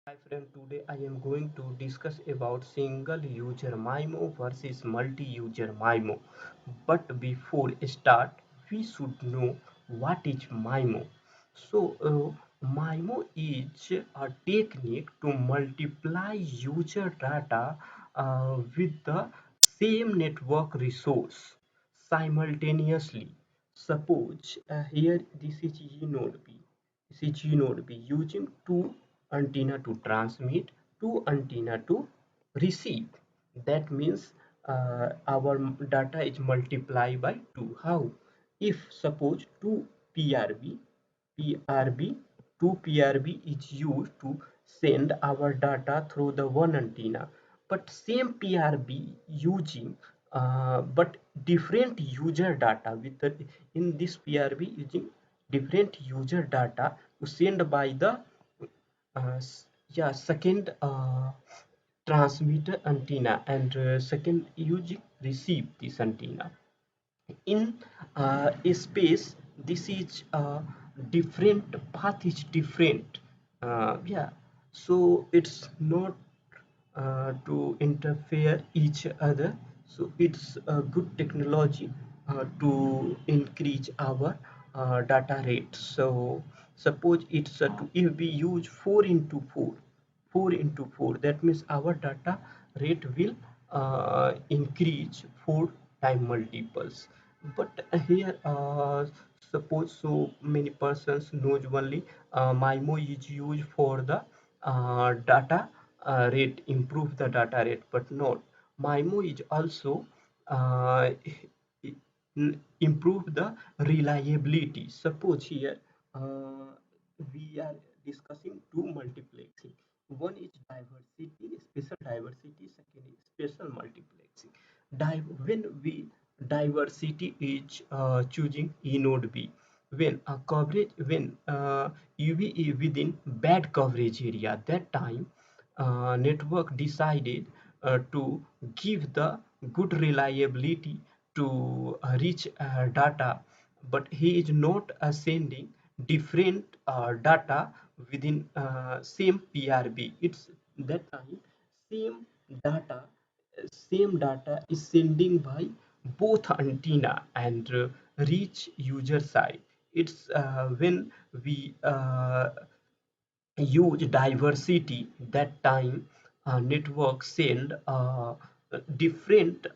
Hi friend, today I am going to discuss about single user MIMO versus multi-user MIMO. But before start, we should know what is MIMO. MIMO is a technique to multiply user data with the same network resource simultaneously. Suppose here this is E node B. CG node be using two antenna to transmit, two antenna to receive. That means our data is multiplied by 2. How? If suppose 2 PRB, PRB, 2 PRB is used to send our data through the one antenna, but same PRB using but different user data with in this PRB using different user data to send by the second transmitter antenna and second using receive this antenna in a space. This is different path is different. So it's not to interfere each other, so it's a good technology to increase our data rate. So suppose it's if we use 4 into 4, 4 into 4, that means our data rate will increase 4 time multiples. But here suppose so many persons knows only MIMO is used for the data rate, improve the data rate, but not MIMO is also uh, improve the reliability. Suppose here we are discussing two multiplexing. One is diversity, special diversity, second is special multiplexing. When we diversity is choosing E node B, when coverage, when UV is within bad coverage area, that time network decided to give the good reliability to reach data, but he is not sending different data within same PRB. It's that time same data same data is sending by both antenna and reach user side. It's when we use diversity, that time network send different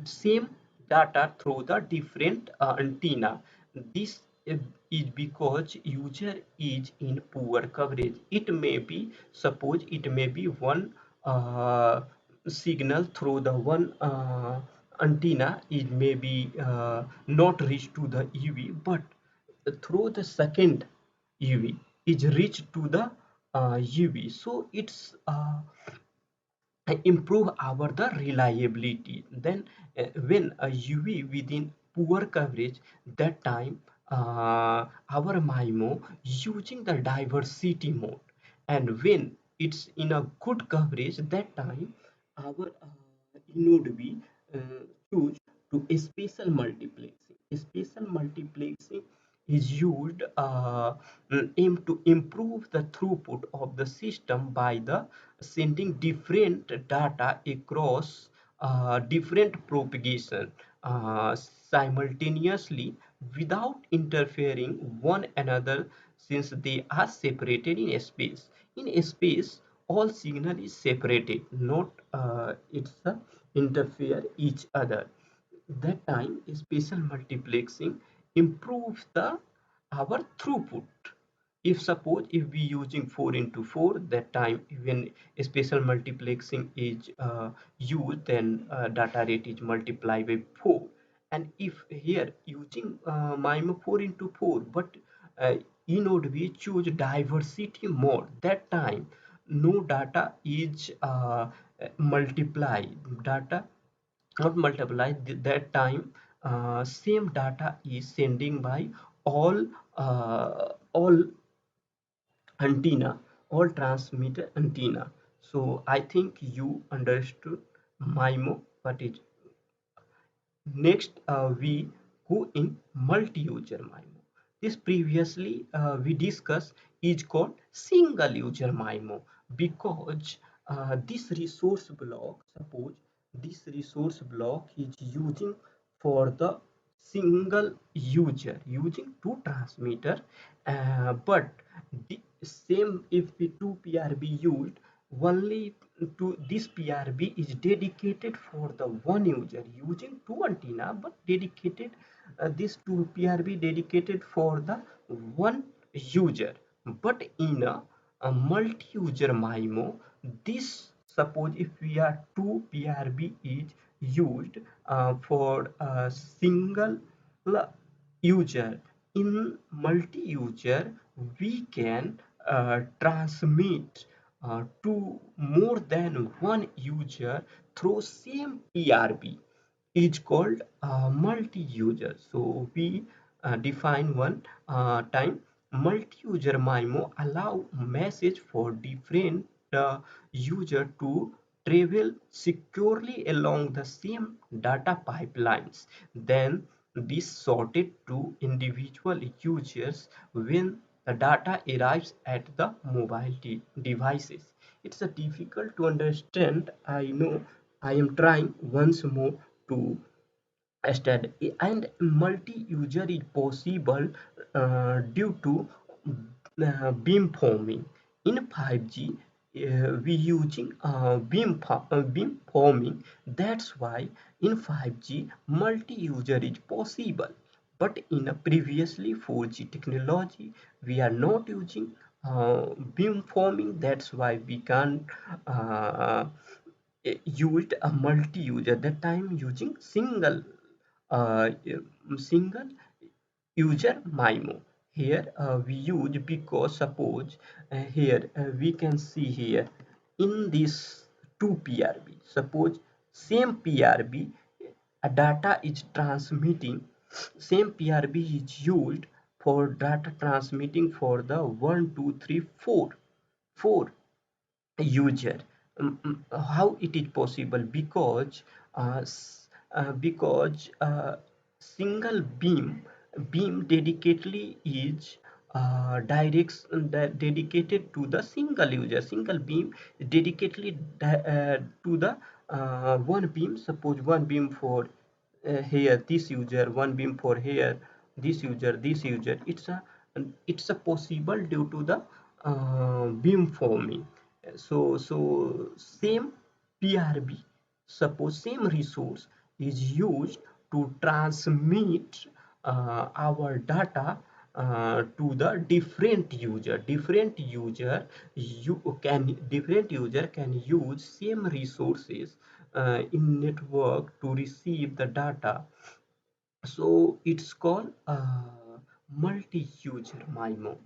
same data through the different antenna. This is because user is in poor coverage. It may be, suppose it may be one signal through the one antenna, it may be not reach to the UV, but through the second UV is reached to the UV. So it's improve our the reliability. Then when a UV within poor coverage, that time our MIMO using the diversity mode, and when it's in a good coverage, that time our node be uh, choose to a spatial multiplexing. Spatial multiplexing is used aim to improve the throughput of the system by the sending different data across different propagation simultaneously without interfering one another, since they are separated in space. In space, all signal is separated, not it's interfere each other. That time spatial multiplexing improves the our throughput. If suppose if we using 4 into 4, that time when spatial multiplexing is used, then data rate is multiplied by 4. And if here using MIMO 4 into 4, but uh, in node we choose diversity mode, that time no data is multiplied, data not multiply. That time same data is sending by all antenna, all transmitter antenna. So I think you understood MIMO what is. Next we go in multi-user MIMO. This previously we discussed is called single user MIMO because this resource block, suppose this resource block is using for the single user using two transmitter, but the same if the two PRB used, only to this PRB is dedicated for the one user using two antenna, but dedicated this two PRB dedicated for the one user. But in a multi-user MIMO, this suppose if we are two PRB is used for a single user. In multi-user, we can transmit to more than one user through same PRB is called multi-user. So we define one time multi-user MIMO allow message for different user to travel securely along the same data pipelines. Then this sorted to individual users when the data arrives at the mobile devices. It's a difficult to understand. I know. I am trying once more to study, and multi-user is possible due to beamforming. In 5G, we using beamforming. That's why in 5G multi-user is possible. But in a previously 4G technology, we are not using beamforming. That's why we can't used a multi-user that time using uh, single user MIMO. Here we use because suppose here we can see here in this two PRB, suppose same PRB data is transmitting, same PRB is used for data transmitting for the 1 2 3 4 user. How it is possible? Because single beam dedicatedly is directs dedicated to the single user. Single beam dedicatedly to the one beam. Suppose one beam for here this user, one beam for here this user. It's a possible due to the beam forming. So same PRB, suppose same resource is used to transmit our data to the different user can use same resources in network to receive the data. So it's called multi-user MIMO.